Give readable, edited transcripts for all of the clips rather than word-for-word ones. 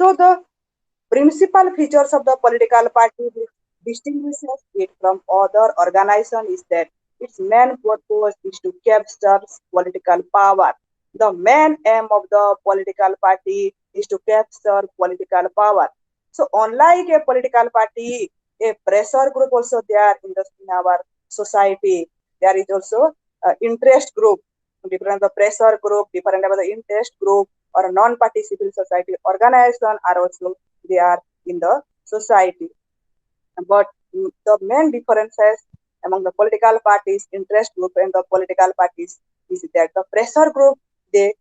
So the principal features of the political party which distinguishes it from other organization is that its main purpose is to capture political power. The main aim of the political party is to capture political power. So unlike a political party, a pressure group also there in our society. There is also interest group, different the pressure group, different about the interest group or non-party civil society organization are also they are in the society. But the main differences among the political parties, interest group, and the political parties is that the pressure group they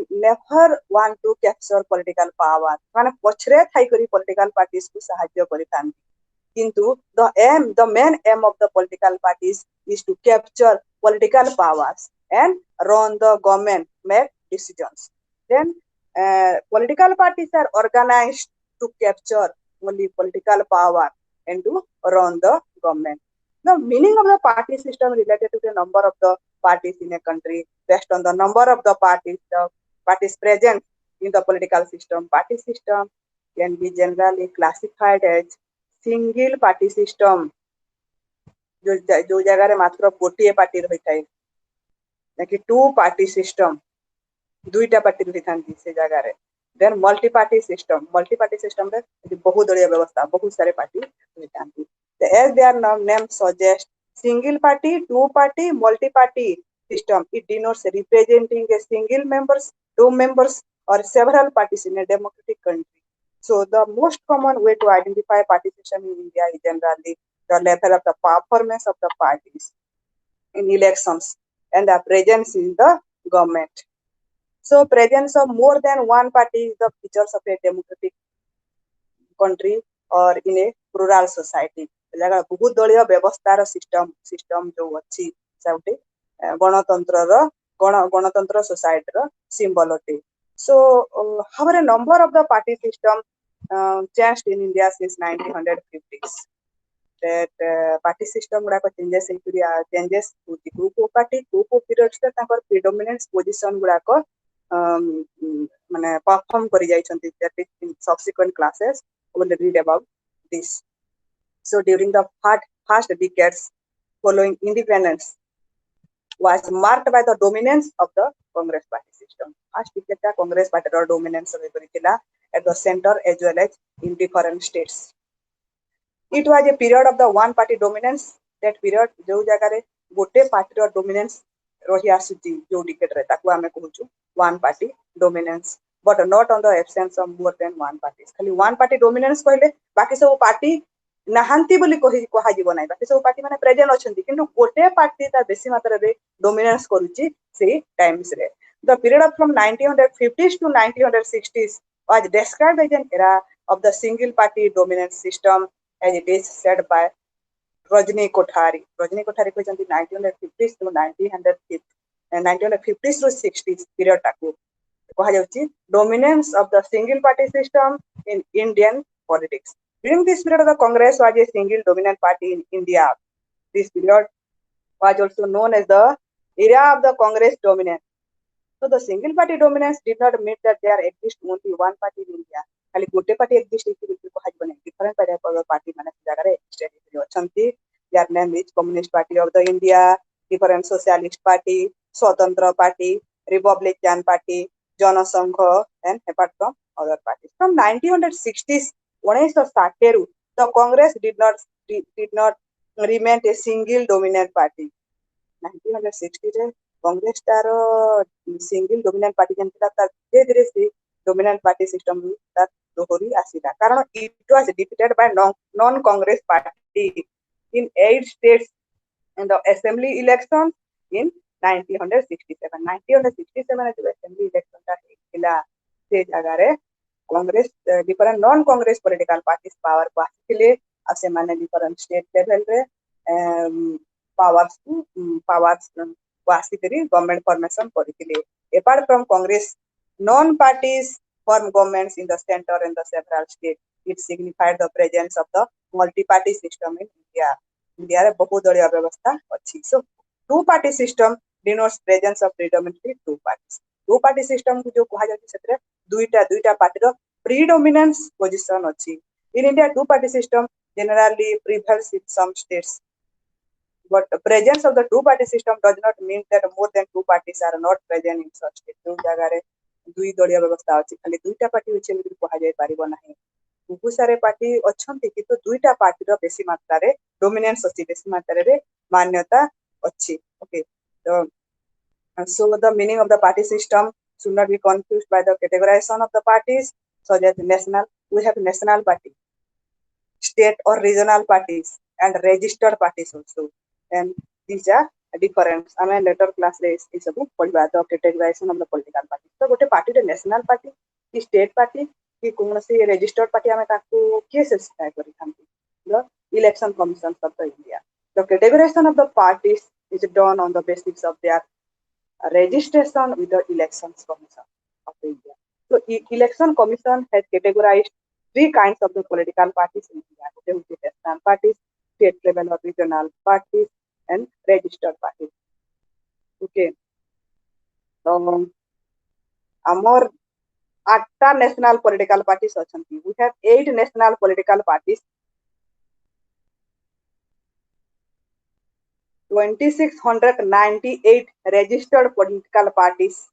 never want to capture political power. ମାନେ ପଛରେ ଥାଇକରି political parties କୁ ସାହାଯ୍ୟ କରିଥାନ୍ତି. Kintu the main aim of the political parties is to capture political powers and run the government, make decisions. Then political parties are organized to capture only political power and to run the government. The meaning of the party system related to the number of the parties in a country based on the number of the parties present in the political system. Party system can be generally classified as single party system. जो जगह रे मात्र गोटे party रही थाए कि to party system दुईटा party रही थांती से जगह रे. देन मल्टी पार्टी सिस्टम रे बहुत दलीय व्यवस्था बहुत सारे पार्टी रही थांती. As their name suggests, single party, two party, multi party system, it denotes representing a single members, two members or several parties in a democratic country. So the most common way to identify party system in India is generally the level of the performance of the parties in elections and the presence in the government. So presence of more than one party is the features of a democratic country or in a rural society. जगह बहुत दलीय व्यवस्थार system जो अच्छी सेउटे गणतंत्र society रो symbol अटे. So our number of the party system changed in India since 1950s. That party system गुड़ा को changes होती group of party periods का तांकर predominant position गुड़ा को माने perform करी जाई छंती. That is in subsequent classes we will read about this. So during the first decades following independence was marked by the dominance of the Congress party system. First decade का Congress party row dominance at the center as well as in different states. It was a period of the one party dominance. That period जो जगह रे गोटे party रो dominance रही आसुची जो decade रे ताकू आमे कहूचु one party dominance, but not on the absence of more than one party. खाली one party dominance कहले बाकी सब party नाहांती बोली कहा जीव नाही. बाकी सब पार्टी माने प्रेजेंट अछंती किंतु गोटे पार्टी ता बेसी मात्रा रे डोमिनेंस करूची से टाइम्स रे. The period from 1950s to 1960s was described as an era of the single party dominance system as it is said by Rajni Kothari. Rajni Kothari कहचंती 1950s to 1950s to 60s period टाकू कहा जाउची dominance of the single party system in Indian politics. During this period, the Congress was a single dominant party in India. This period was also known as the era of the Congress dominance. So the single party dominance did not mean that there exists only one party in India. खाली गोटे party exist इति बिल्कुल कहज बने. Different party माने जगह रे exist अछंती. Their name is Communist Party of the India, different Socialist Party, Swatantra Party, Republican Party, Jana Sangha, and apart from other parties. From 1960s 1960 the Congress did not remain a single dominant party. 1960 रे कांग्रेस तार single dominant party जनता तार धीरे से dominant party system तार दोहरी आसीला कारण it was defeated by non Congress party in 8 states in the assembly election in 1967. 1967 जो assembly election ता हिला से जगह रे Congress different non Congress political parties power को आसिले असे माने डिफरेंट स्टेट लेवल रे पावर्स को आसिकरी गवर्नमेंट फॉर्मेशन करितिले. Apart from Congress non parties form governments in the center and the several states. It signified the presence of the multi-party system in India. India रे बहुदलीय व्यवस्था अछि. So two party system denotes presence of predominantly two parties. Two party system को जो कहा जाती सेतरे दुईटा party row predominance position achi. In India, two-party system generally prevails in some states, but the presence of the two-party system does not mean that more than two parties are not present in such states. जो जगह रे दुई दलीय व्यवस्था अछि खाली दुईटा party अछि एमि कहा जाय परिबो नाही. बहुत सारे पार्टी अछंती किंतु दुईटा पार्टी रो बेसी मात्रा रे डोमिनेंस अछि, बेसी मात्रा रे मान्यता अछि. Okay, so the meaning of the party system should not be confused by the categorization of the parties, such as national. We have national party, state or regional parties, and registered parties also. And these are different. I mean, later class is about the categorization of the political party. So, गोटे party रे national party, की state party, की कौनसी registered party हमें ताकू किए specify करी थांती. The election commission of the India. The categorization of the parties is done on the basis of their registration with the elections commission of India. So election commission has categorized three kinds of the political parties in India. There will be national parties, state level or regional parties, and registered parties. Okay. So our 8 national political parties are. We have 8 national political parties. 2,698 registered political parties.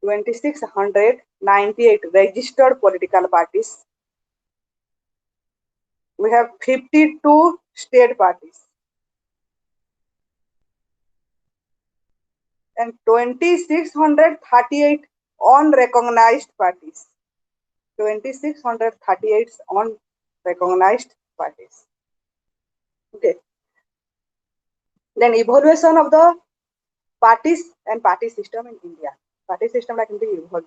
2,698 registered political parties. We have 52 state parties and 2,638 unrecognized parties. 2,638 unrecognized parties. Okay. Then evaluation of the parties and party system in India. Party system like evolved.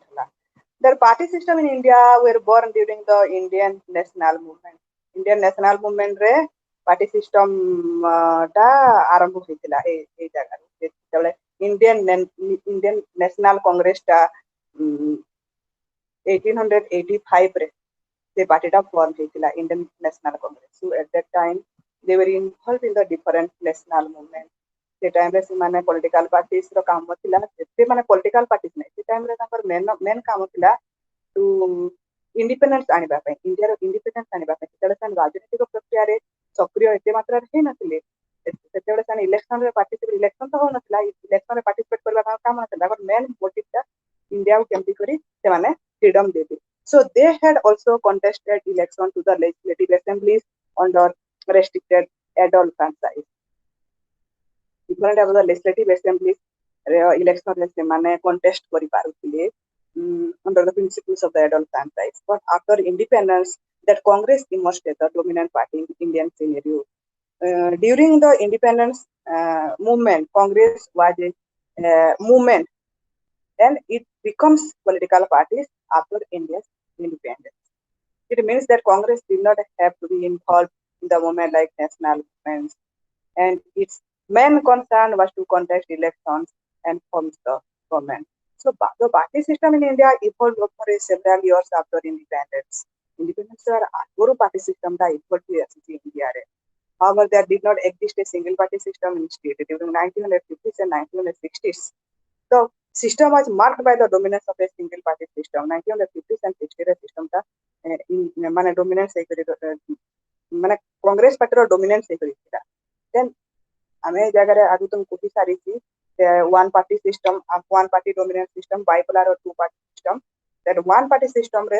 The party system in India were born during the Indian national movement. Indian national movement re party system ta आरंभ होइतिला ए जगह रे जेतले Indian National Congress ta 1885 रे the party ta form होइतिला Indian National Congress. So at that time they were involved in the different national movement. The time रे माने political parties रो काम थिला से माने political parties नै से time रे ताकर main काम थिला to independence आनिबा पे इंडिया रो independence आनिबा पे तेले सन राजनीतिक प्रक्रिया रे सक्रिय एते मात्रा रे नथिले तेले सन इलेक्शन रे पार्टिसिपेट इलेक्शन तो हो नथिला इलेक्शन रे पार्टिसिपेट करबा काम नथिला बट मेन मोटिव ता इंडिया को केमती करी से माने फ्रीडम देबे. So they had also contested election to the legislative assemblies under restricted adult franchise. Different of the legislative assemblies election रे से माने contest करि पारुथिले under the principles of the adult franchise. But after independence, that Congress emerged as the dominant party in Indian scenario. During the independence movement, Congress was a movement, and it becomes political parties after India's independence. It means that Congress did not have to be involved in the movement like national movements, and its main concern was to contest elections and form the government. So the party system in India evolved over several years after independence. Independence or party system evolved in India. However, there did not exist a single party system in state during 1950s and 1960s. The system was marked by the dominance of a single party system. 1950s and 60s system ta mane dominance mane Congress party ro dominance then ame jaga re adu tum kothi sari thi one party system, one party dominant system, bipolar or two party system. That one party system re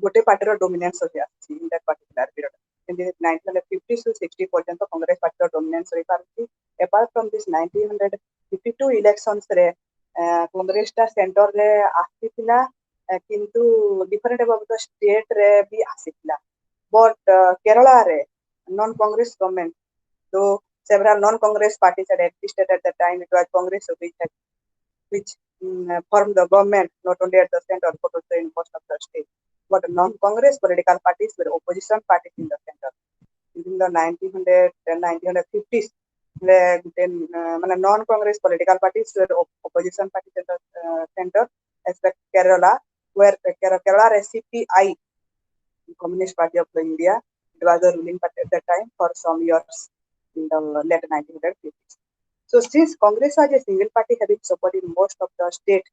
gote party ro dominance ho jati in that particular period. In the 1950 to 60 पर्यंत Congress party रो dominance रही पारथि. Apart from this 1952 elections रे कांग्रेस ता centre रे आसीथिला किंतु different about the state रे भी आसीथिला. But Kerala re non Congress government, though several non-Congress parties had existed at the time, it was Congress which formed the government not only at the center but also in most of the states. But non-Congress political parties were opposition parties in the center. In the 1900 and 1950s, non-Congress political parties were opposition parties in the center, except Kerala, where Kerala CPI, Communist Party of India, it was the ruling party at that time for some years in the late 1950s. So since Congress was a single party having support in most of the state,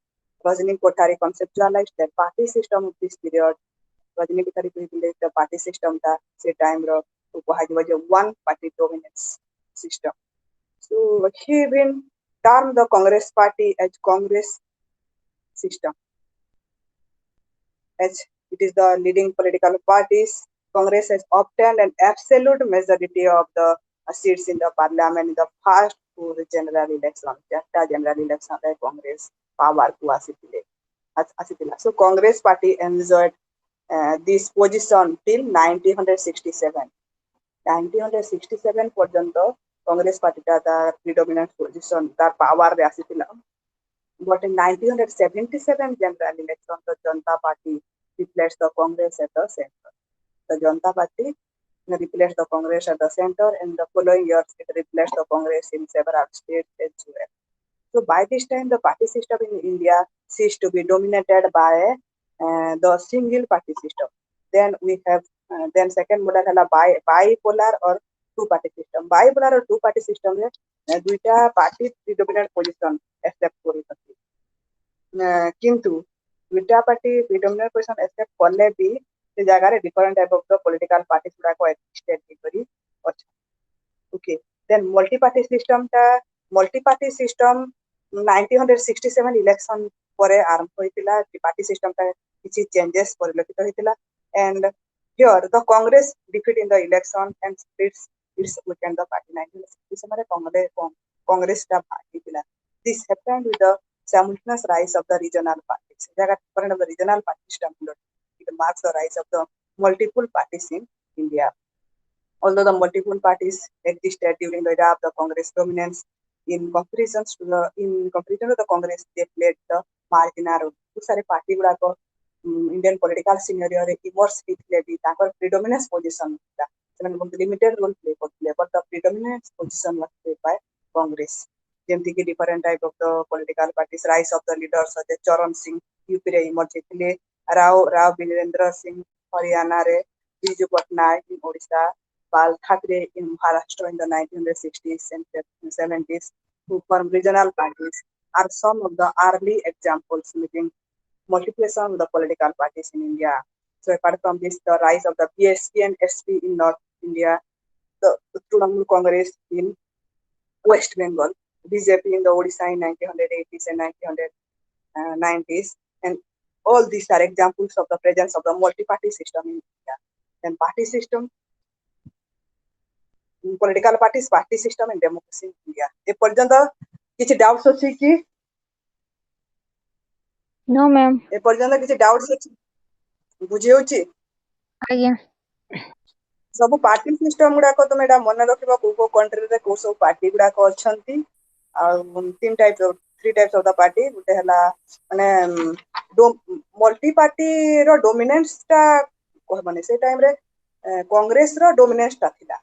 Rajni Kothari conceptualized the party system of this period. Rajni Kothari created the party system that say time ro was a one party dominance system. So he even termed the Congress party as Congress system, as it is the leading political parties. Congress has obtained an absolute majority of the seats in the parliament in the first two general election. Jata general election Congress power ku asitila. So Congress party enjoyed this position till 1967. 1967 পর্যন্ত কংগ্রেস পার্টিটা তার predominant position তার পাওয়ারে আসিଥିଲା but in 1977 general election the Janata Party replaced the Congress at the center. The Janata Party replaced the Congress at the center and the following years it replaced the Congress in several states as well. So by this time the party system in India ceased to be dominated by the single party system. Then we have then second model है bipolar or two party system. Bipolar or two party system में दुईटा party predominant position accept करी सकती. किंतु दुईटा party predominant position accept करले भी से जगह रे different type of the political parties गुड़ा को exist करी अच्छा. Okay. Then multi-party system 1967 election ପରେ ଆରମ୍ଭ ହୋଇଥିଲା. party system ଟା କିଛି changes ପରିଲକ୍ଷିତ ହୋଇଥିଲା and here the Congress defeat in the election and splits its weekend the party 1967 ରେ Congress ଟା ଭାଙ୍ଗିଥିଲା. This happened with the simultaneous rise of the regional parties. Jaga different of the regional party system it marks the rise of the multiple parties in India. Although the multiple parties existed during the era of the Congress dominance, in comparison to the Congress, they played the marginal role. बहुत सारे party गुड़ा को Indian political scenario रे immerse ହେଇଥିଲେ भी ताकर predominance position था. ସେମାନେ बहुत limited role play करଥିଲେ, but the predominance position was played by Congress. ଯେମିତି କି different type of the political parties, rise of the leaders such as Charan Singh UP रे immerse ହେଇଥିଲେ, राव वीरेंद्र सिंह हरियाणा रे, Biju Patnaik in Odisha, Bal Thackeray in Maharashtra in the 1960s and 70s, who formed regional parties, are some of the early examples making multiplication of the political parties in India. So apart from this, the rise of the BSP and SP in North India, the Trinamool Congress in West Bengal, BJP in the Odisha in 1980s and 1990s, and all these are examples of the presence of the multi-party system in India. Then party system, political parties, party system and democracy in India. ए पर्यंत किछि doubts अछि कि? No ma'am. ए पर्यंत किछि doubts अछि? बुझि होछि? आज्ञा. सब पार्टी सिस्टम गुडा को तुम एटा मन रखिबा को कंट्री रे को सब पार्टी गुडा को अछंती आ तीन types of three types of the party गुटे हला माने मल्टी पार्टी रो डोमिनेंस ता कहबने से टाइम रे कांग्रेस रो डोमिनेंस ता थिला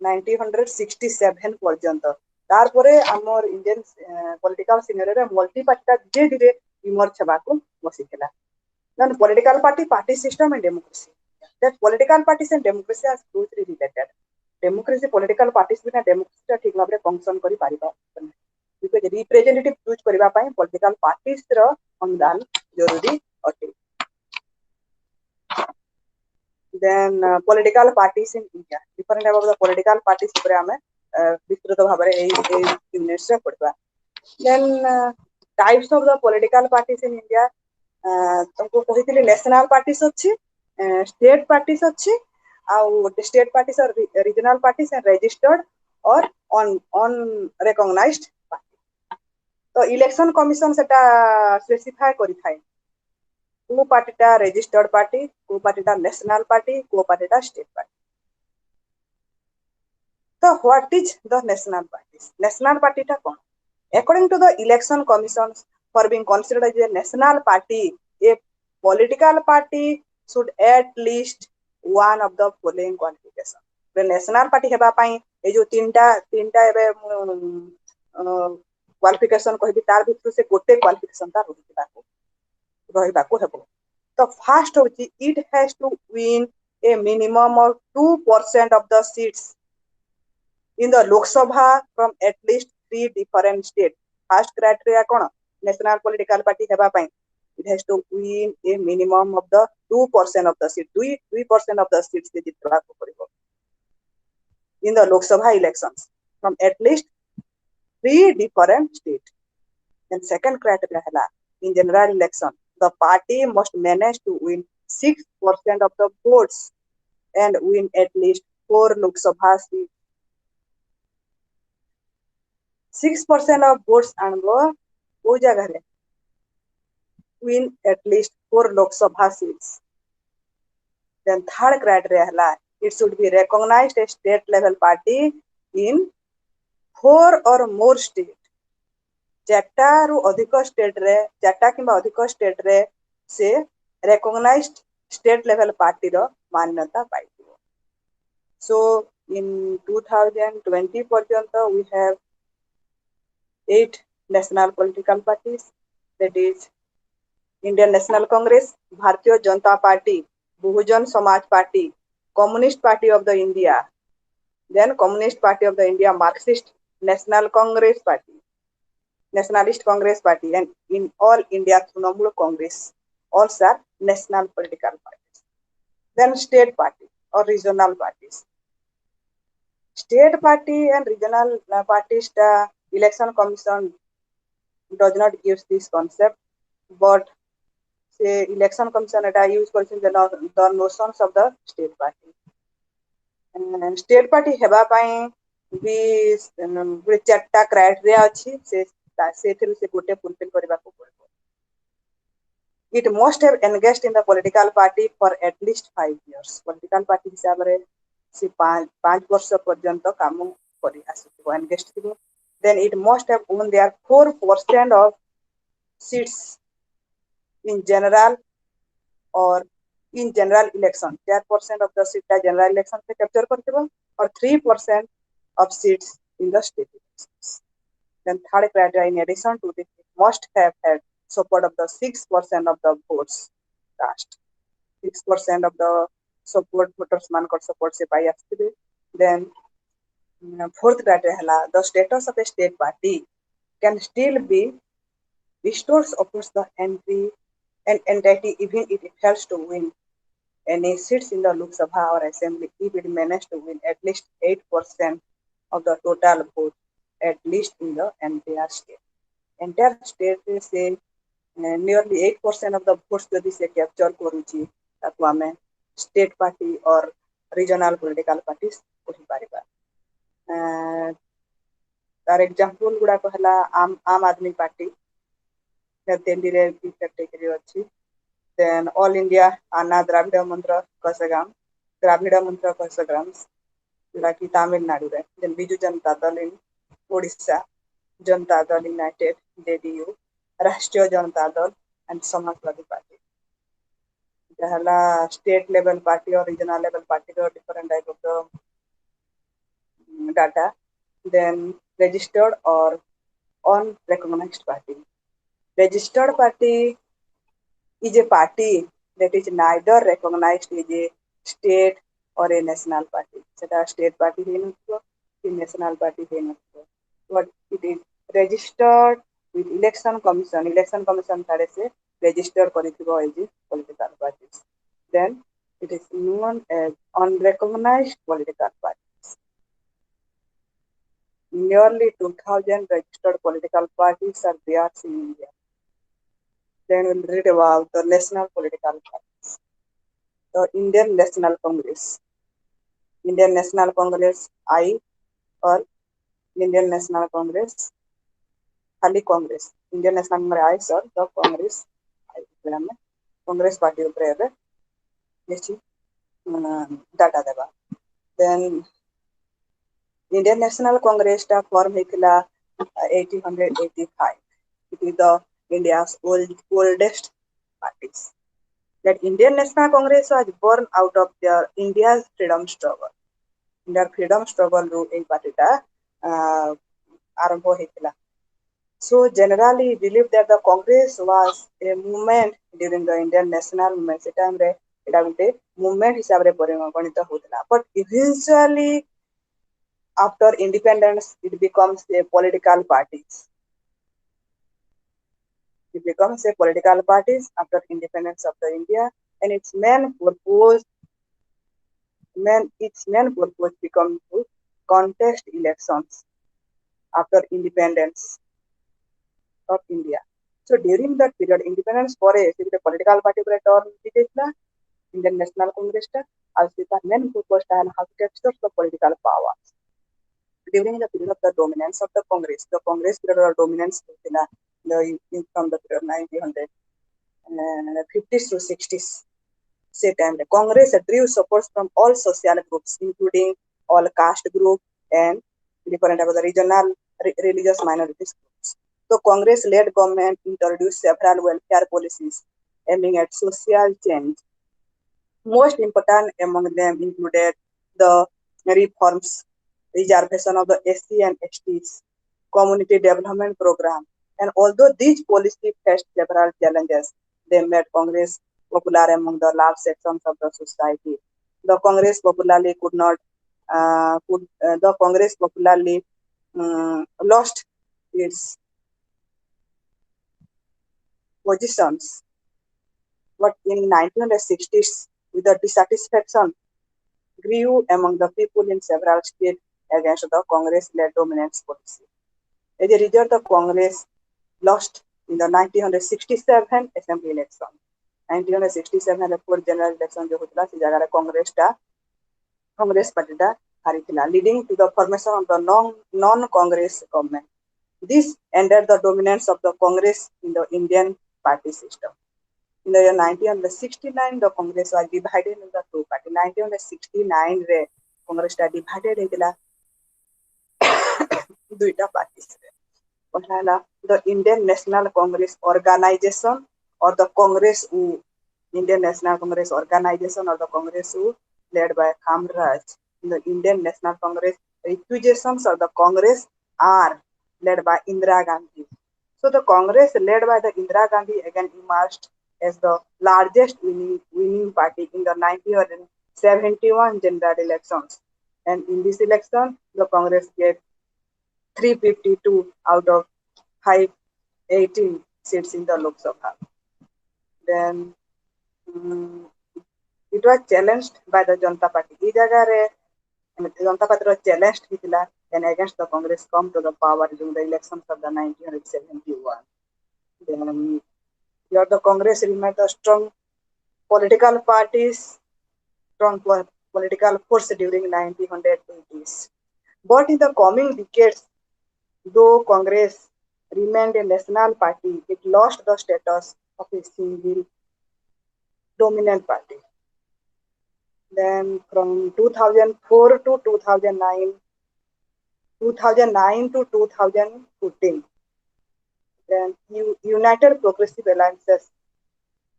1967 पर्यंत तारपरे हमर इंडियन पॉलिटिकल सिनेरियो रे मल्टी पार्टी ता धीरे धीरे emerge छबाको बसिथिला. Then political party system and democracy. That political parties and democracy are closely related. Democracy political parties बिना democracy ठीक भाबरे फंक्शन करि पारिबा because representative चूज करबा पई political parties रो अनुदान जरूरी अटे. Then political parties in India, different type of the political parties ऊपर हमें विस्तृत भाबरे ए यूनिट से पढबा. Then types of the political parties in India, तुमको कहितले नेशनल पार्टीज अछि, स्टेट पार्टीज अछि, आउ स्टेट पार्टीज और रीजनल पार्टीज एंड रजिस्टर्ड और अनरिकॉग्नाइज्ड पार्टी. तो इलेक्शन कमिशन सेटा स्पेसिफाई करि थाए को पार्टीटा रजिस्टर्ड पार्टी, को पार्टीटा नेशनल पार्टी, को पार्टीटा स्टेट पार्टी. तो what is the national parties? नेशनल पार्टीटा कोन? According to the election commission, for being considered as a national party, a political party should at least one of the following qualifications. The national party हेबा पई ए जो तीनटा एबे qualification कहबी तार भितर से गोटे क्वालिफिकेशन ता रहिबाको हेबो. तो फर्स्ट होची it has to win a minimum of 2% of the seats in the Lok Sabha from at least 3 different states. First criteria cone? National political party हेबा पई it has to win a minimum of the 2% of the seat. 2% of the seats they ଜିତବାକୁ ପଡିବ in the Lok Sabha elections from at least 3 different states. And second criteria hela in general election, the party must manage to win 6% of the votes and win at least 4 Lok Sabha seats. 6% of votes ଆଣିବ କୋଉ ଜାଗାରେ win at least 4 Lok Sabha seats. Then third criteria hela it should be recognized a state level party in 4 or more states. ଚାରିଟାରୁ ଅଧିକ ଷ୍ଟେଟରେ ଚାରିଟା କିମ୍ବା ଅଧିକ ଷ୍ଟେଟରେ ସେ recognized state level partyର ମାନ୍ୟତା ପାଇଥିବ. So in 2020 ପର୍ଯ୍ୟନ୍ତ we have 8 national political parties, that is Indian National Congress, Bharatiya Janata Party, Bahujan Samaj Party, Communist Party of the India, then Communist Party of the India, Marxist National Congress Party, Nationalist Congress Party, and in all India Trinamool Congress. All are national political parties. Then state party or regional parties. State party and regional parties, the election commission does not use this concept, but say election commission এটা use କରୁଛନ୍ତି the notions of the state party. And state party ହେବା ପାଇଁ ବି ଗୋଟେ ଚାରିଟା criteria ଅଛି ସେଥିରୁ ସେ ଗୋଟେ ଫୁଲଫିଲ୍ କରିବାକୁ ପଡିବ. It must have engaged in the political party for at least 5 years. Political party ହିସାବରେ ସେ 5 ବର୍ଷ ପର୍ଯ୍ୟନ୍ତ କାମ କରି ଆସିଥିବ, engaged ଥିବ. Then it must have won their 4% of seats in general or in general election. 4% of the seats are general election se capture kartibo or 3% of seats in the state elections. Then third criteria, in addition to this, it must have had support of the 6% of the votes cast. 6% of the support voters manଙ୍କର support se pai asithibe. Then fourth criteria hela the status of a state party can still be restored upon the entity even if it fails to win any seats in the Lok Sabha or Assembly if it managed to win at least 8% of the total vote at least in the entire state. Entire state से nearly 8% of the votes जदि से capture करूची ताकू आमे state party or regional political parties कहि Paribas. तार example गुडा कहला आम आदमी पार्टी दिल्ली रे भी कैटेगरी अछि. Then all India Anna Dravida Mantra Kasagam, Dravida Mantra Kasagams, like Tamil Nadu. Then Biju Janata Dal in Odisha, Janata Dal United, JDU, Rashtriya Janata Dal, and Samajwadi Party. The state level party or regional level party or different type of the data. Then registered or unrecognized party. Registered party is a party that is neither recognized as a state or a national party. Seta state party ହେଇନଥିବ କି national party ହେଇନଥିବ, but it is registered with election commission. Election commission ଠାରେ se registered କରିଥିବ as a political parties. Then it is known as unrecognized political parties. Nearly 2,000 registered political parties are there in India. Then we'll read about the national political parties. The Indian National Congress. Indian National Congress I or Indian National Congress खाली Congress. Indian National Congress I or the Congress I. Congress party ଉପରେ ଏବେ କିଛି data ଦେବା. Then Indian National Congress ଟା form ହେଇଥିଲା 1885. It is the India's oldest parties. That Indian National Congress was born out of their India's freedom struggle. Their freedom struggle ru ei party ta arambho heitila. So generally believed that the Congress was a movement during the Indian national movement. Se time re eta gote movement hisabre pariganita hotila. But eventually after independence it becomes a political party. It becomes a political party after independence of the India, and its main purpose become to contest elections after independence of India. So during that period, independence ପରେ ସେ political party ଉପରେ turn ହେଇଯାଇଥିଲା Indian National Congress ଟା ଆଉ ସେ ତାର main purpose ଟା ହେଲା how to capture the political power. During the period of the dominance of the Congress period of dominance ଥିଲା from the period 1950s to 60s. Same time, the Congress drew support from all social groups, including all caste group and different of the regional religious minorities groups. So Congress-led government introduced several welfare policies aiming at social change. Most important among them included the reforms, reservation of the SC and STs, community development program. And although these policies faced several challenges, they made Congress popular among the large sections of the society. The Congress popularly could not could the Congress popularly lost its positions, but in 1960s, with the dissatisfaction grew among the people in several states against the Congress-led dominance policy. As a result, the Congress lost in the 1967 assembly election. 1967 fourth general election जो होता है जगह Congress party टा हारिथिला, leading to the formation of the non-Congress government. This ended the dominance of the Congress in the Indian party system. In the year 1969, the Congress was divided into two parties. 1969 रे Congress टा divided ହେଇଥିଲା दुईटा parties रे. पहला the Indian National Congress Organization or the Congress who Indian National Congress Organization or the Congress who led by Kamraj. In the Indian National Congress, refugees of the Congress are led by Indira Gandhi. So the Congress led by the Indira Gandhi again emerged as the largest winning party in the 1971 general elections. And in this election, the Congress get 352 out of 518 seats in the Lok Sabha. Then it was challenged by the Janata Party. This jagare Janata Party was challenged hitila and against the Congress come to the power during the elections of the 1971. Then here the Congress remained a strong political parties, strong political force during 1980s. But in the coming decades, though Congress remained a national party, it lost the status of a single dominant party. Then from 2004 to 2009, 2009 to 2014, then United Progressive Alliances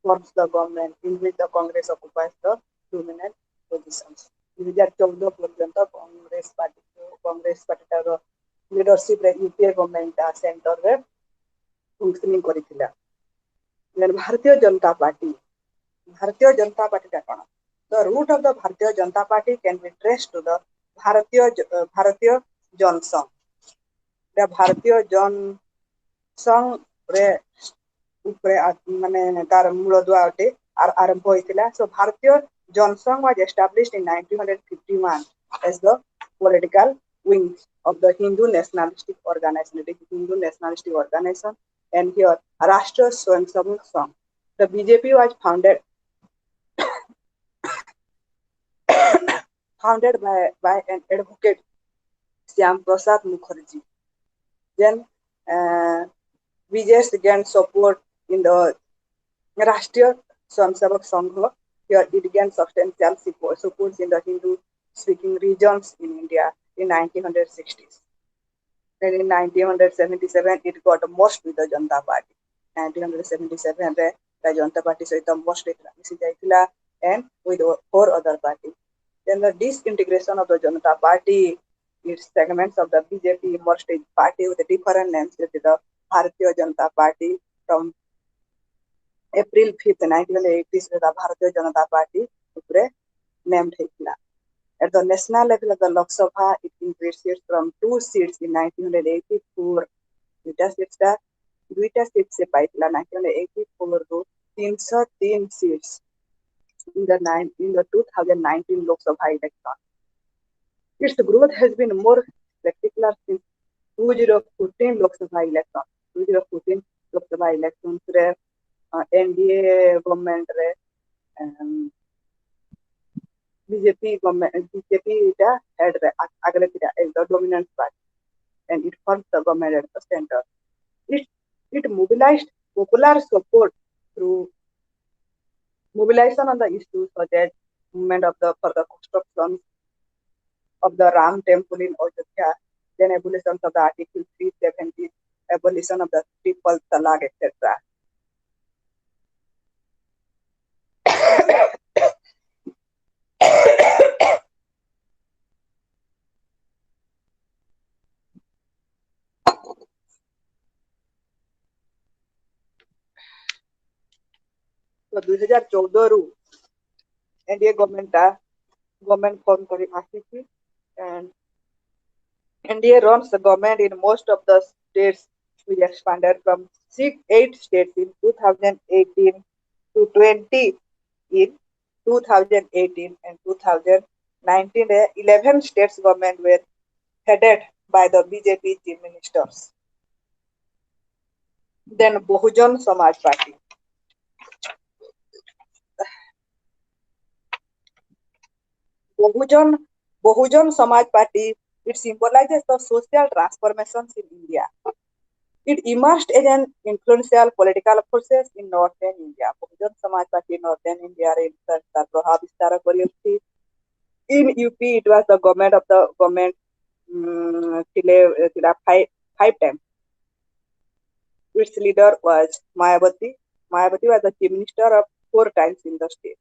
forms the government in which the Congress occupies the dominant positions. 2014 पर्यंत Congress party leadership रे UPA government centre रे functioning करिथिला. Then Bharatiya Janata party टा कोन? The root of the Bharatiya Janata Party can be traced to the Bharatiya Jan Sangh. The Bharatiya Jan Sangh रे ऊपर माने तार मूलदुआ अटे आरंभ होइथिला. So Bharatiya Jan Sangh was established in 1951 as the political wing of the Hindu nationalistic organization. And here Rashtriya Swayamsevak Sangh. The BJP was founded by an advocate Shyam Prasad Mukherjee. Then BJS gained support in the Rashtriya Swayamsevak Sangh. Here it gained substantial support in the Hindu-speaking regions in India in 1960s. Then in 1977, it got merged with the Janata Party. 1977, the Janata Party so merged with and with 4 other parties. Then the disintegration of the Janata Party, its segments of the BJP merged with party with different names with the Bharatiya Janata Party from April 5th, 1980s with the Bharatiya Janata Party named Hitler. At the national level of the Lok Sabha, it increased from 2 seats in 1984 seats ଦୁଇଟା seat ସେ ପାଇଥିଲା 1984 ରୁ 303 seats in the 2019 Lok Sabha election. Its growth has been more spectacular since 2014 Lok Sabha election. 2014 Lok Sabha elections रे NDA government रे BJP ଟା head ରେ ଆଗରେ ଥିଲା as the dominant party and it forms the government at the center. It mobilized popular support through mobilization on the issues such as movement for the construction of the Ram temple in Ayodhya, then abolition of the Article 370, abolition of the triple talaq, etc. So 2014 ରୁ NDA government form କରି ଆସିଛି and NDA runs the government in most of the states, which expanded from 8 states in 2018 to 20 in 2018 and 2019. 11 states government were headed by the BJP chief ministers. Then Bahujan Samaj Party. Bahujan Samaj Party, it symbolizes the social transformations in India. It emerged as an influential political forces in northern India. Bahujan Samaj Party in northern India tar prabhav bistar kariyochi. In UP, it was the government till five times. Its leader was Mayawati. Mayawati was the chief minister of 4 times in the state.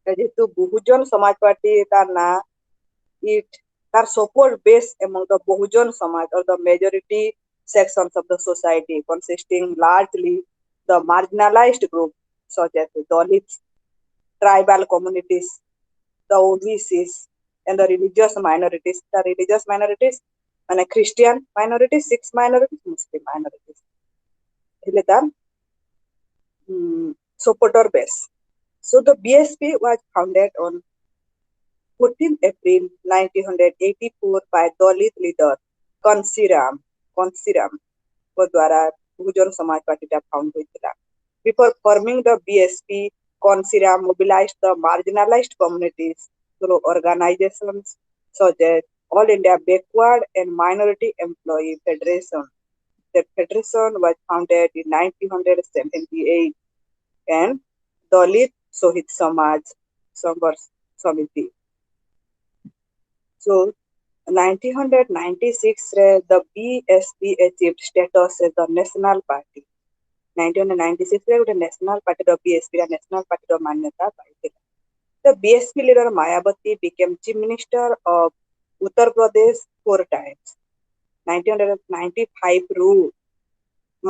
যেহেতু বহুজন সমাজ party তার না তার support base among the Bahujan Samaj or the majority sections of the society consisting largely the marginalized group such as the Dalits, tribal communities, the OBCs, and the religious minorities. The religious minorities মানে Christian minorities, Sikh minorities, Muslim minorities. એટલે তার supporter base. So the BSP was founded on 14 April 1984 by Dalit leader Kansiram को द्वारा Bahujan Samaj party टा found हुआ. Before forming the BSP, Kansiram mobilized the marginalized communities through organizations such as All India Backward and Minority Employee Federation. The federation was founded in 1978 and Dalit Sohit Samaj Sangharsh Samiti. So 1996 the BSP achieved status as the national party. 1996 ଗୋଟେ national party ର BSP ର national party ର ମାନ୍ୟତା ପାଇଥିଲା. The BSP leader Mayawati became chief minister of Uttar Pradesh 4 times. 1995 ରୁ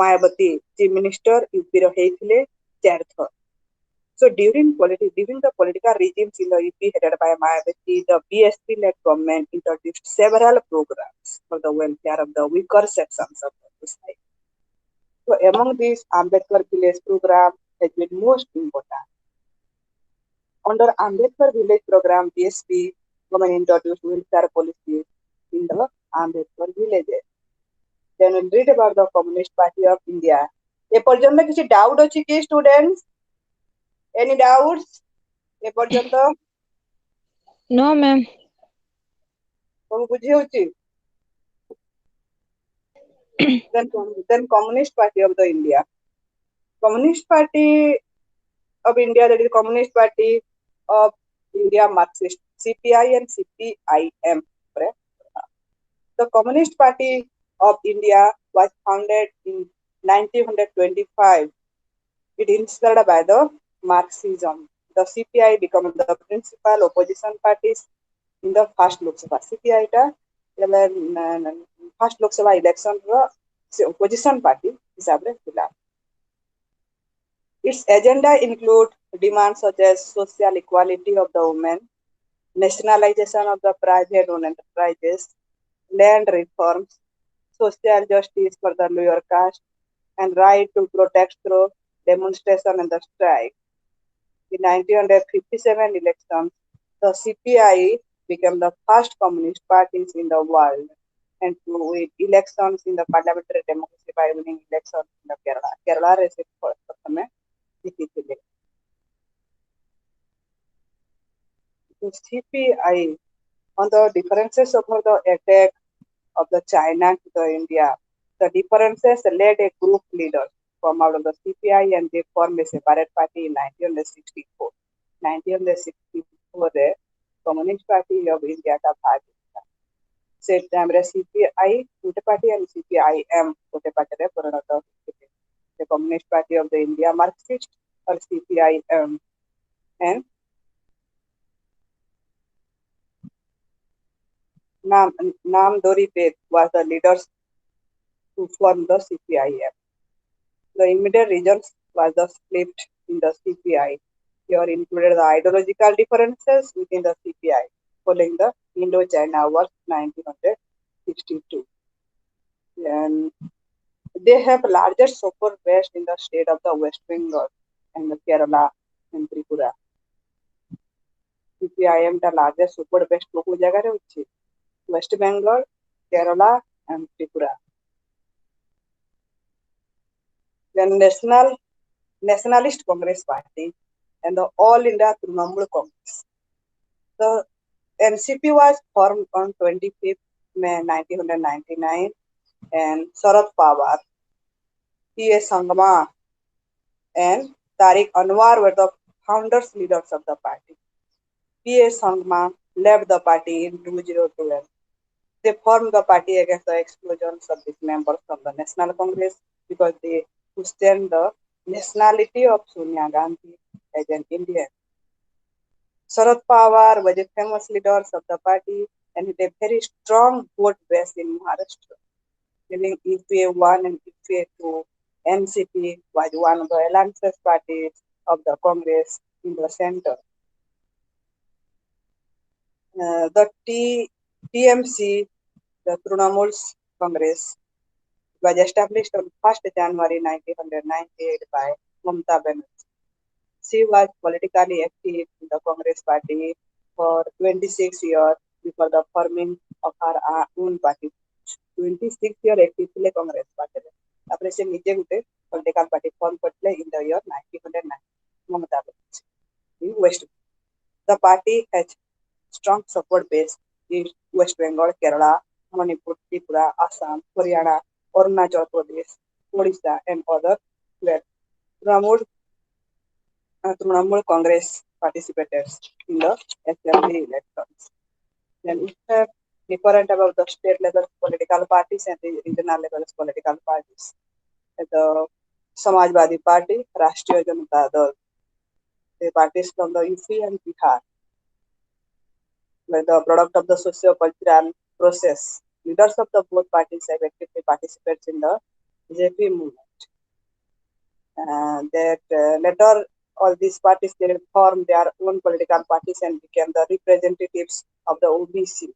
Mayawati chief minister UP ର ହେଇଥିଲେ 4 ଥର. So during the political regimes in the UP headed by Mayawati, the BSP-led government introduced several programs for the welfare of the weaker sections of the society. So among these, Ambedkar Village program has been most important. Under Ambedkar Village program, BSP government introduced welfare policies in the Ambedkar villages. Then we'll read about the Communist Party of India. ए पर्यंत किसी doubt अछि कि students? Any doubts? ए पर्यंत No, ma'am. सब बुझी होची? Then Communist Party of the India. Communist Party of India, that is Communist Party of India Marxist, CPI and CPIM. The Communist Party of India was founded in 1925. It inspired by the Marxism. The CPI became the principal opposition parties in the first Lok Sabha. CPI टा first Lok Sabha election रो opposition party हिसाब रे थिला. Its agenda include demands such as social equality of the women, nationalization of the private owned enterprises, land reforms, social justice for the lower caste, and right to protest through demonstration and the strike. In 1957 elections, the CPI became the first communist party in the world and to win elections in the parliamentary democracy by winning elections in the Kerala. Kerala received ପ୍ରଥମେ ଜିତିଥିଲେ। The CPI on the differences over the attack of the China to the India. The differences led a group leader from out of the CPI and they formed a separate party in 1964. 1964 ରେ Communist Party of India का भाग था। से time रे CPI ଗୋଟେ party and CPIM ଗୋଟେ party ରେ ପରିଣତ ହୋଇଥିଲେ। The Communist Party of the India Marxist or CPIM and Nam Dori Peth was the leaders who formed the CPIM. The immediate reasons was the split in the CPI. Here included the ideological differences within the CPI following the Indo-China War 1962. And they have largest support base in the state of the West Bengal and the Kerala and Tripura. CPIM the largest support base କୋଉ ଜାଗାରେ ଅଛି? West Bengal, Kerala and Tripura. The Nationalist Congress Party and the All India Trinamool Congress. The NCP was formed on 25th May 1999 and Sharad Pawar, P.A. Sangma and Tariq Anwar were the founders leaders of the party. P.A. Sangma left the party in 2012. They formed the party against the exclusions of these members from the National Congress because they questioned the nationality of Sonia Gandhi as an Indian. Sharad Pawar was a famous leader of the party and had a very strong vote base in Maharashtra. During UPA-1 and UPA-2, NCP was one of the alliances parties of the Congress in the center. The TMC, the Trinamool Congress, was established on 1st January 1998 by Mamata Banerjee. She was politically active in the Congress party for 26 years before the forming of her own party. 26 years active ଥିଲେ Congress party ରେ। ତାପରେ ସେ ନିଜେ ଗୋଟେ political party form କରିଥିଲେ in the year 1990 Mamata Banerjee in West Bengal. The party has strong support base in West Bengal, Kerala, Manipur, Tripura, Assam, Haryana, Arunachal Pradesh, Odisha, and other where Trinamool Congress participated in the assembly elections. Then we have different about the state level political parties and the regional level political parties. The Samajwadi Party, Rashtriya Janata Dal, the parties from the UP and Bihar, were the product of the socio-cultural process. Leaders of the both parties have actively participated in the JP movement. Later, all these parties they formed their own political parties and became the representatives of the OBC.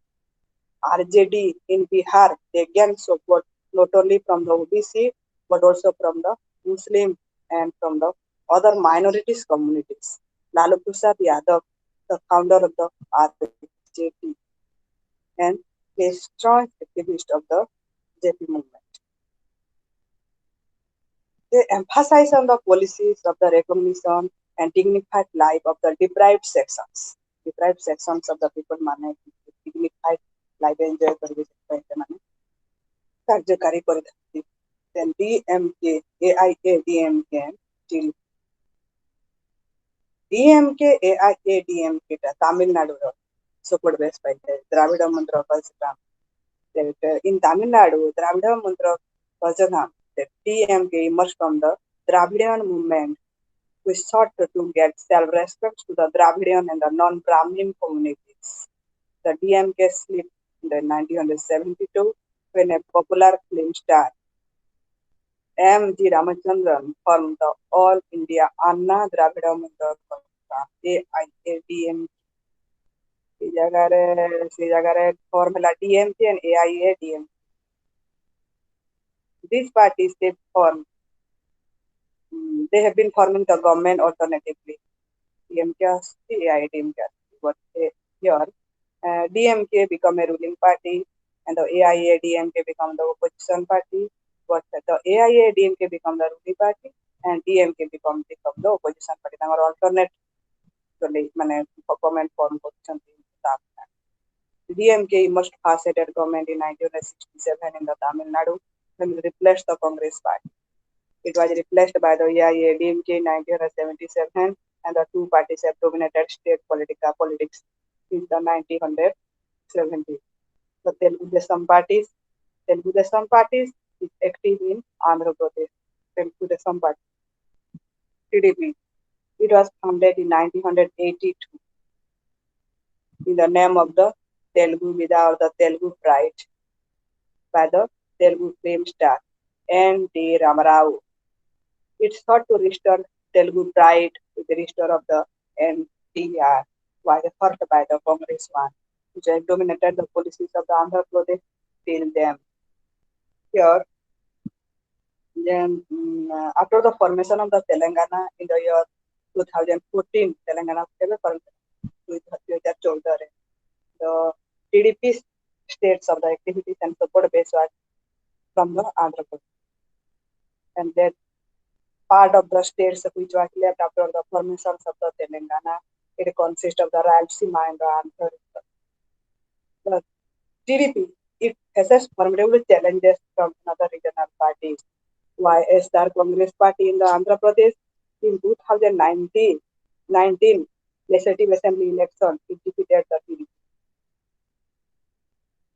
RJD in Bihar, they gained support not only from the OBC but also from the Muslim and from the other minorities communities. Lalu Prasad Yadav, the founder of the RJD and a strong activist of the JP movement. They emphasize on the policies of the recognition and dignified life of the deprived sections. Deprived sections of the people manage dignified life enjoy କାର୍ଯ୍ୟକାରୀ କରିଥାନ୍ତି। Then DMK, AIA, DMK till DMK, AIA, DMK ଟା ତାମିଲନାଡୁର support base ପାଇଥାଏ ଦ୍ରାବିଡ଼ ମନ୍ତ୍ର କଳ୍ପନାମ। In Tamil Nadu, Dravida Mantra Kajanam, the TMK emerged from the Dravidian movement, which sought to get self-respect to the Dravidian and the non-Brahmin communities. The DMK split in the 1972 when a popular film star, M.G. Ramachandran, formed the All India Anna Dravida Mantra AIADMK. ସେ ଜାଗାରେ form ହେଲା DMK and AIADMK. These parties they have been forming the government alternatively. DMK, AIDMK. But here, DMK become a ruling party, and the AIADMK become the opposition party. But the AIADMK become the ruling party, and DMK become the opposition party. Our alternate মানে government form করছেন DMK emerged fast-headed government in 1967 in the Tamil Nadu and replaced the Congress party. It was replaced by the AIADMK in 1977, and the two parties have dominated state politics since the 1970s. The Telugu Desam parties is active in Andhra Pradesh. Telugu Desam Party, TDP. It was founded in 1982 in the name of the Telugu Vida or the Telugu Pride by the Telugu film star N.T. Ramarao. It's thought to restore Telugu pride with the restore of the NTR was hurt by the Congress one, which has dominated the policies of the Andhra Pradesh till then. Here, then after the formation of the Telangana in the year 2014, Telangana with the TDP states of the activities and support base was from the Andhra Pradesh. And that part of the states which was left after the formation of the Telangana, it consists of the Rayalaseema and the Andhra. The TDP, it faces formidable challenges from other regional parties. YSR Congress Party in the Andhra Pradesh in 2019 Legislative Assembly election, it defeated the TDP.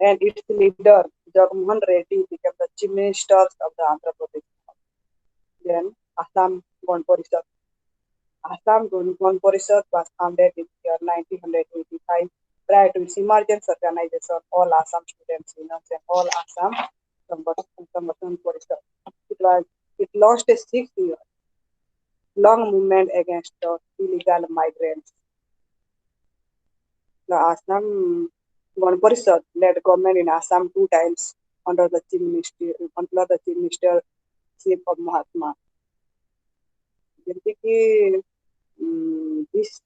And its leader, Jagmohan Reddy, became the Chief Minister of the Andhra Pradesh. Then Assam Gone Parishad. Assam Gone Parishad was founded in year 1985 prior to its emergence organization, All Assam Students Union and All Assam Sambathan Parishad. It launched a 6-year long movement against the illegal migrants. The Assam Gone Parishad led government in Assam 2 times under the Chief Ministership of Mahatma. This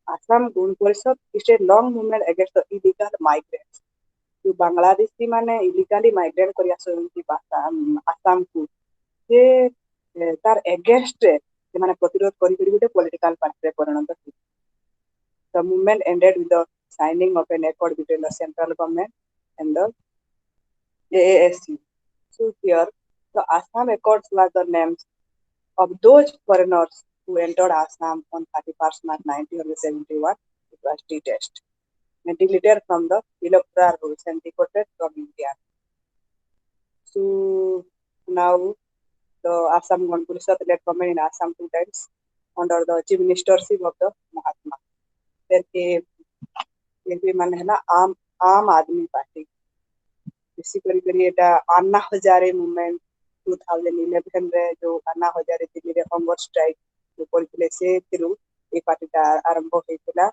Assam Gone Parishad is a long movement against the illegal migrants. जो बांग्लादेशी माने इलिगाली migrate करी आसुंती आसाम को जे तार against जे माने प्रतिरोध करी करी गोटे पॉलिटिकल पार्टी रे परिणत थी. The movement ended with the signing of an accord between the central government and the AASU. So here the Assam Accords were the names of those foreigners who entered Assam on 31st March 1971. It was detached and deleted from the electoral rules and deported from India. So now the Assam Gone Parishad led government in Assam 2 times under the Chief Ministership of the Mahatma. Then एक मान है ना आम आदमी party इसी करी एटा Anna Hazare movement 2011 रे जो अन्ना हजारे दिल्ली रे हंगर स्ट्राइक जो करथिले से थिरु ए पार्टीटा आरंभ होइतिला.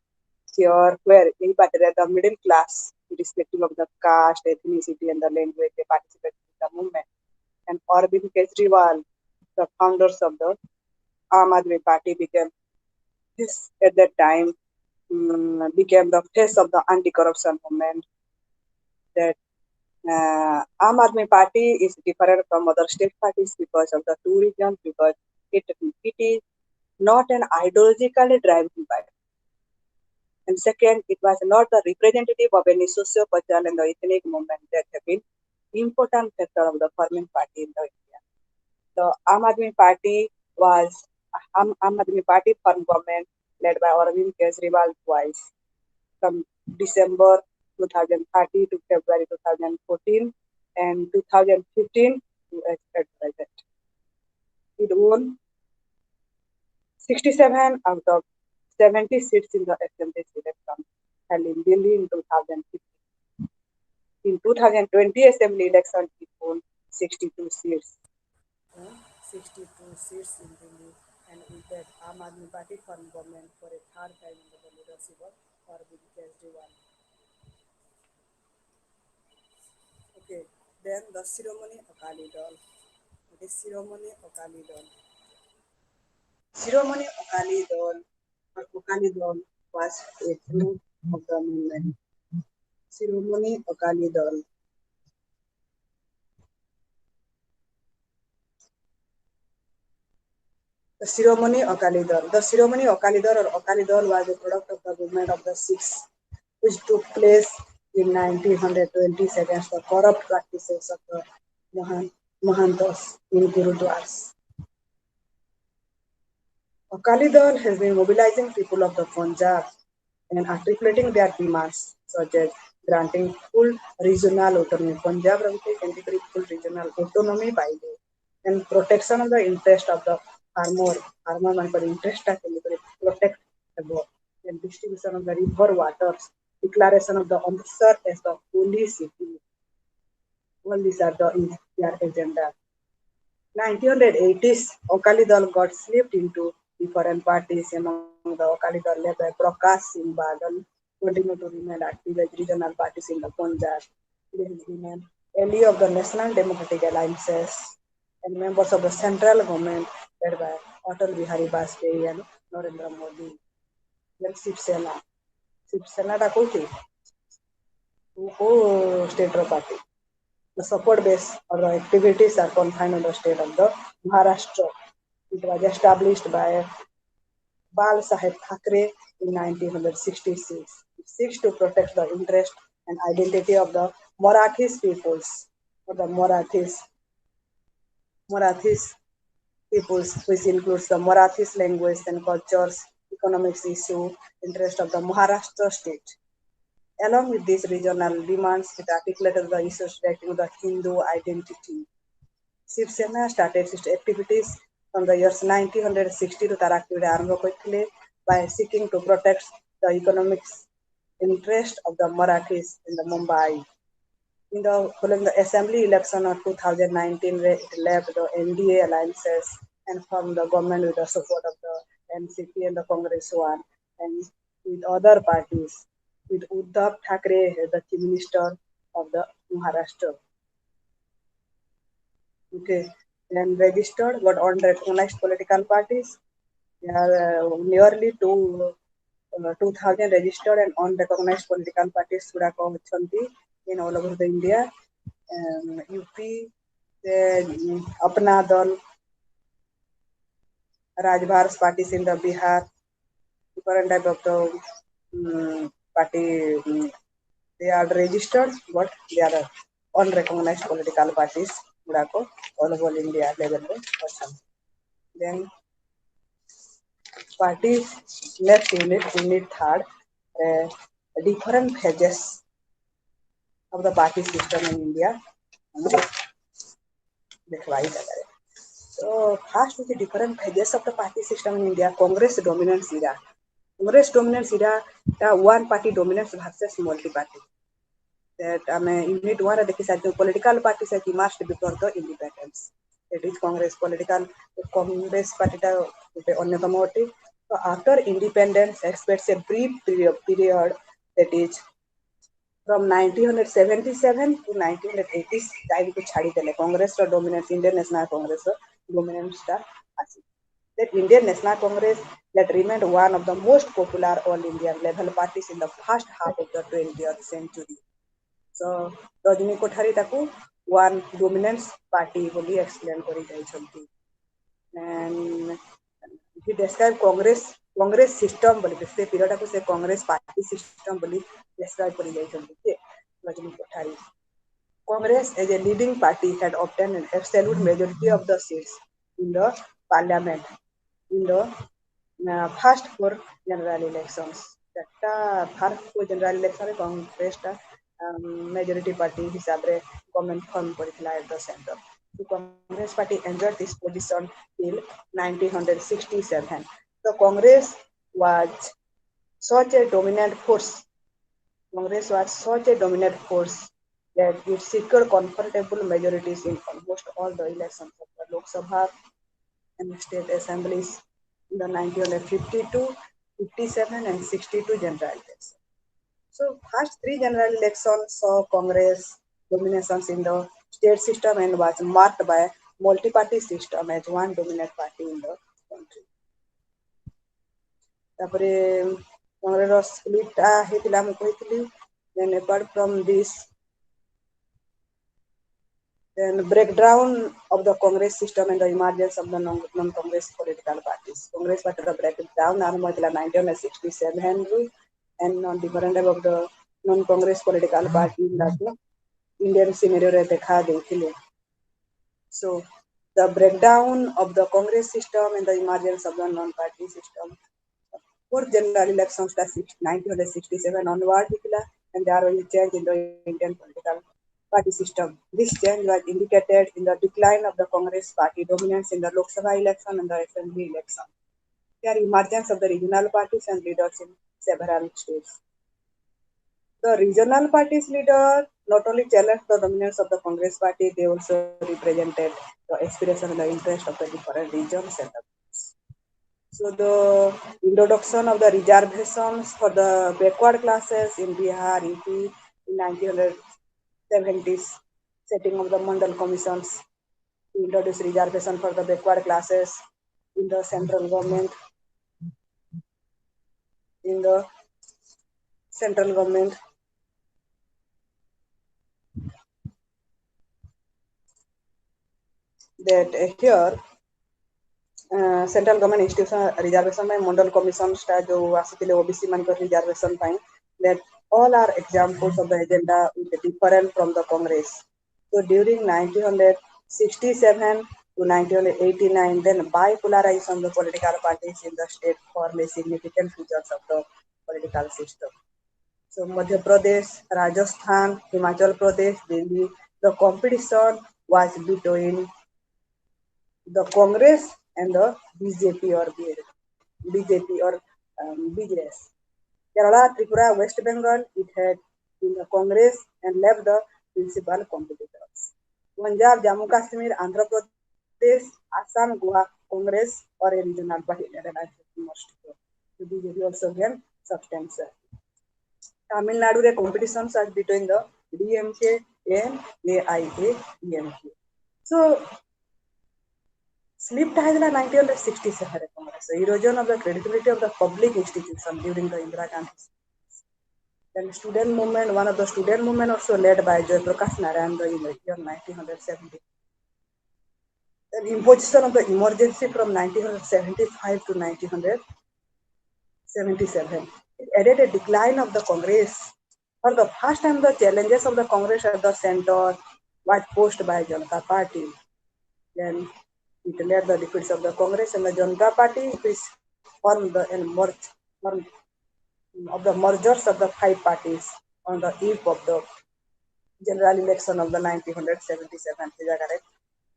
Here where in particular the middle class, irrespective of the caste, ethnicity, and the language, they participated in the movement. And Arvind Kejriwal, the founders of the Aam Aadmi Party, became this at that time became the face of the anti-corruption movement. That Aam Aadmi Party is different from other state parties because of the two reasons. Because it is not an ideologically driven party. And second, it was not the representative of any socio-cultural and the ethnic movement that have been important factor of the forming party in the India. The Aam Aadmi Party was Aam Aadmi Party formed government led by Arvind Kejriwal twice from December 2013 to February 2014 and 2015 to present. It won 67 out of 70 seats in the assembly election held in Delhi in 2015. In 2020 assembly election, it won 62 seats. 62 seats in Delhi, and with that, Aam Aadmi Party formed government for a third time under the leadership of Arvind Kejriwal. Okay, then the ceremony Akali Dal. The Shiromani Akali Dal. Shiromani Akali Dal or Akali Dal was a group of the movement. Shiromani Akali Dal. The Shiromani Akali Dal. The Shiromani Akali Dal or Akali Dal was a product of the movement of the Sikhs, which took place in 1920 against the corrupt practices of the Mahantas in Gurudwaras. Akali Dal has been mobilizing people of the Punjab and articulating their demands, such as granting full regional autonomy. Punjab category full regional autonomy by the and protection of the interest of the farmer interest protect the and distribution of the river waters, declaration of the Amritsar as the holy city. All these are their agenda. 1980s, Akali Dal got slipped into different parties among the Akali Dal led by Prakash Singh Badal, continue to remain active as regional parties in the Punjab. They remain ally of the National Democratic Alliances and members of the central government led by Atal Bihari Vajpayee and Narendra Modi. Then Shiv Sena. Shiv Sena ଟା କୋଉଠି? କୋଉ state ର party? The support base or the activities are confined in the state of the Maharashtra. It was established by Bal Saheb Thackeray in 1966. It seeks to protect the interest and identity of the Marathis peoples, or the Marathis peoples, which includes the Marathis language and cultures, economics issue, interest of the Maharashtra state. Along with these regional demands, it articulated the issues relating to the Hindu identity. Shiv Sena started its activities from the years 1960 to ତାର activity ଆରମ୍ଭ କରିଥିଲେ by seeking to protect the economic interest of the Marathis in the Mumbai. In the following the assembly election of 2019, it left the NDA alliances and formed the government with the support of the NCP and the Congress-1 and with other parties, with Uddhav Thackeray as the Chief Minister of the Maharashtra. Okay, and registered but unrecognized political parties. There are nearly 2,000 registered and unrecognized political parties ଗୁଡାକ ଅଛନ୍ତି in all over the India. UP, Apna Dal, Rajbhar's parties in the Bihar, different type of the party. They are registered, but they are unrecognized political parties ଗୁଡାକ all over India level ରେ ଅଛନ୍ତି. Then party next unit third, different phases of the party system in India. So first with the different phases of the party system in India, Congress dominance era. Congress dominance era, one party dominance versus multi-party. That unit one देखी सकते political parties that emerged before the independence. That is Congress Congress party टा अन्यतम अटे. So after independence, expects a brief period that is from 1977 to 1980 time to chhadi dele Congress ର dominance Indian National Congress ର dominance ଟା asi. That Indian National Congress that remained one of the most popular all Indian level parties in the first half of the 20th century. So Rajni Kothari taku one dominance party ବୋଲି explain କରି ଯାଇଛନ୍ତି. And he described Congress system ବୋଲି ସେ period ଟାକୁ ସେ Congress party system ବୋଲି describe କରି ଯାଇଛନ୍ତି. Rajni Kothari. Congress as a leading party had obtained an absolute majority of the seats in the parliament in the first four general elections. That first four general election Congress टा majority party हिसाब रे government form କରିଥିଲା at the center. The Congress party enjoyed this position till 1967. The Congress was such a dominant force. Congress was such a dominant force that it secured comfortable majorities in almost all the elections of the Lok Sabha and state assemblies in the 1952, 57 and 62 general elections. So first three general elections saw Congress dominations in the state system and was marked by multi-party system as one dominant party in the country. ତାପରେ କଂଗ୍ରେସର split ହେଇଥିଲା ମୁଁ କହିଥିଲି. Then apart from this, then breakdown of the Congress system and the emergence of the non-Congress political parties. Congress party breakdown ଆରମ୍ଭ ହେଇଥିଲା 1967 and on different of the non-Congress political party ଗୁଡାକ Indian scenario ରେ ଦେଖା ଦେଇଥିଲେ. So the breakdown of the Congress system and the emergence of the non-party system. For general elections, 1967 onward, and there was a change in the Indian political party system. This change was indicated in the decline of the Congress party dominance in the Lok Sabha election and the Assembly election. There emergence of the regional parties and leaders in several states. The regional parties leader not only challenged the dominance of the Congress party, they also represented the aspiration and the interest of the different regions and the groups. So the introduction of the reservations for the backward classes in Bihar, UP in 1970s, setting of the Mandal commissions to introduce reservation for the backward classes in the central government. That here central government institution reservation में मंडल commission जो आसुले OBC मान reservation that all are examples of the agenda different from the Congress. So during 1967 to 1989, then bipolarization of the political parties in the state form a significant features of the political system. So Madhya Pradesh, Rajasthan, Himachal Pradesh, Delhi, the competition was between the Congress and the BJP or BJS. Kerala, Tripura, West Bengal, it had in the Congress and left the principal competitors. Punjab, Jammu Kashmir, Andhra Pradesh, Assam, Goa, Congress or a regional party. The BJP also gained substance. Tamil Nadu, the competitions are between the DMK and AIADMK. So slipped in 1967 Congress, erosion of the credibility of the public institution during the Indira Gandhi. Then student movement, one of the student movement also led by Joy Prakash Narayan in the year 1970. Then imposition of the emergency from 1975 to 1977. It added a decline of the Congress. For the first time, the challenges of the Congress at the center was posed by Janata Party. Then it led the defeats of the Congress and the Janata Party, which formed the mergers of the five parties on the eve of the general election of the 1977.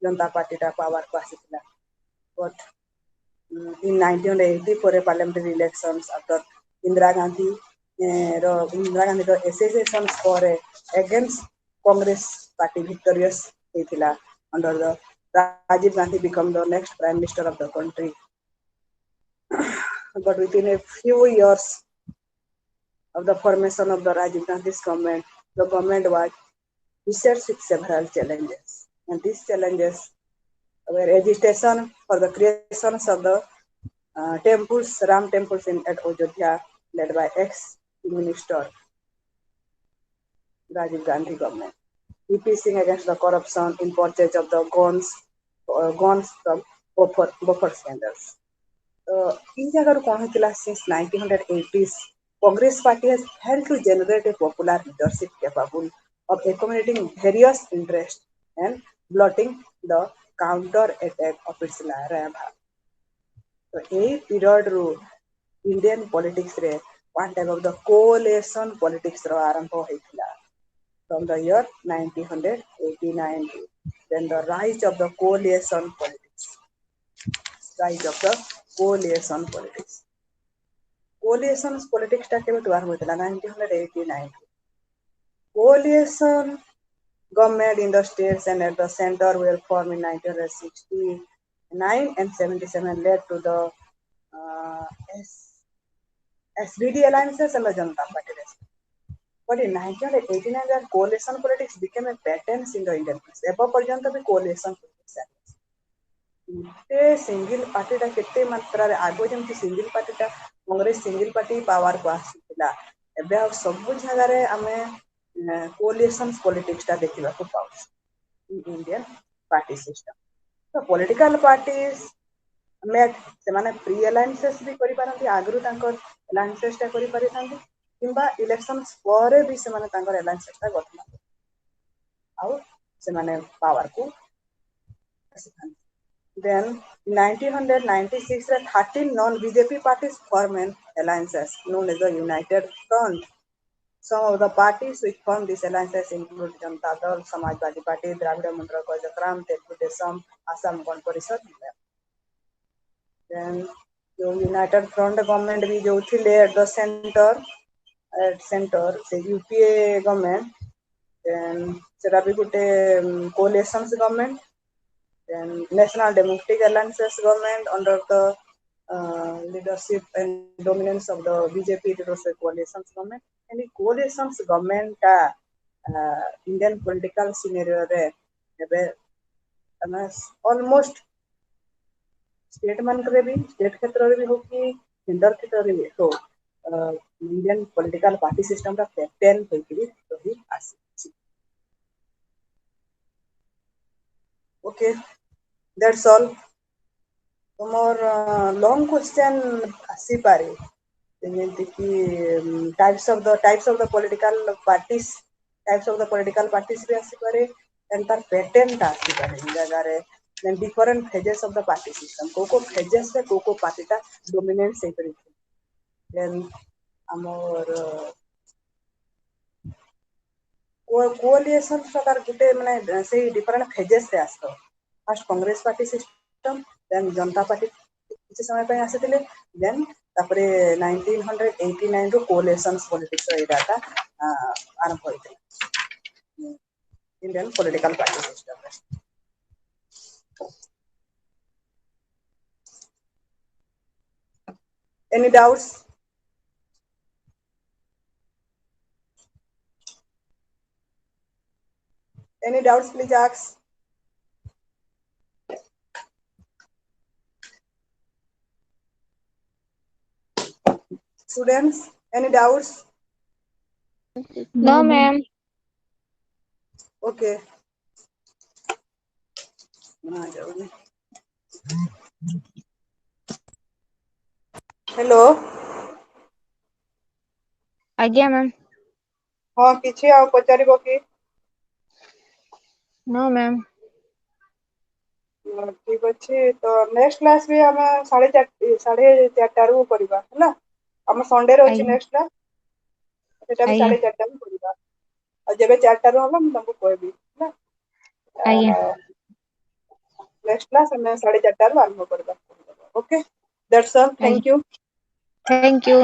Janata Party power pasitla. But in 1980 for a parliamentary elections after Indira Gandhi assassinations for against Congress Party victorious under the Rajiv Gandhi become the next Prime Minister of the country. But within a few years of the formation of the Rajiv Gandhi's government, the government was beset with several challenges. And these challenges were agitation for the creation of the temples, Ram temples at Ayodhya, led by ex-minister Rajiv Gandhi government. EPCing against the corruption in purchase of the guns from buffer scandals. Since 1980s, Congress Party has failed to generate a popular leadership capable of accommodating various interests and blotting the counter-attack of its rival. So, a period Indian politics one type of the coalition politics from the year 1989. Then the rise of the coalition politics. Coalition politics 1989. Coalition government in the states and at the center were formed in 1969 and 77 led to the SVD alliances and the Janata Party. But in 1989, the coalition politics became a pattern in the Indian politics. Above the coalition politics. Single पार्टीटा केते मात्रा आगो जमती single पार्टीटा Congress single party power को आसीला एबे आ सब जगह आमे कोलिएशन पॉलिटिक्स देखा पाऊँ इंडियन पार्टी सिस्टम तो पॉलिटिकल पार्टीज मेट से प्री अलायंसेस भी करि पारंती आगरु तांकर अलायंसेस टा करि पारिथांती किंबा इलेक्शंस ପରେ भी से तांकर अलायंसेस टा गठन आउ से पावर को आसीथांती then 1996 रे 13 non BJP parties form an alliances known as the United Front. Some of the parties which formed these alliances include Janata Dal, Samajwadi Party, Dravida Muntra Kajakram, Telugu Desam, Assam Gon Parishad. Then the United Front government भी जो थिले at the center से UPA government then सेटा भी गुटे coalitions government then National Democratic Alliances government under the leadership and dominance of the BJP leadership coalitions government and the coalitions government Indian political scenario रे एबे almost state मानकरे भी state क्षेत्र रे भी हो कि सेंटर क्षेत्र रे भी तो इंडियन पॉलिटिकल पार्टी सिस्टम रा पैटर्न होइकरी रही आसी ओके दैट्स ऑल तुमर लॉन्ग क्वेश्चन आसी पारे जेमति कि types of the political parties भी आसी पारे एंड तार पैटर्न ता आसी पारे जगह रे then different phases of the party system को phases से को party ता dominant से करी then amor coalition प्रकार गुटे माने से different phases से आस्तो first Congress party system then Janata party किसी समय पे आसीथिले then तापरे 1989 रो coalitions politics रो डाटा आरंभ होइथिले Indian political party system Any doubts? Any doubts, please ask. Students, any doubts? No, ma'am. Okay. Hello. ଆଜ୍ଞା ମ୍ୟାମ୍। ହଁ କିଛି ଆଉ ପଚାରିବ କି? No, ma'am. ଠିକ ଅଛି ତ ନେକ୍ସଟ କ୍ଲାସ ବି ଆମେ 4:30 କରିବା ହେଲା ଆମ ସଣ୍ଡେ ରେ ଅଛି ଆଜ୍ଞା ନେକ୍ସଟ କ୍ଲାସ ସେଟା ବି ଆଜ୍ଞା 4:30 କରିବା ଆଉ ଯେବେ 4:00 ହବ ମୁଁ ତମକୁ କହିବି ଆଜ୍ଞା ହେଲା ନେକ୍ସଟ କ୍ଲାସ ଆମେ 4:30 ଆରମ୍ଭ କରିବା ଓକେ ଦ୍ୟାଟ୍ସ ଅଲ୍ ଆଜ୍ଞା ଥ୍ୟାଙ୍କ ୟୁ ଥ୍ୟାଙ୍କ ୟୁ।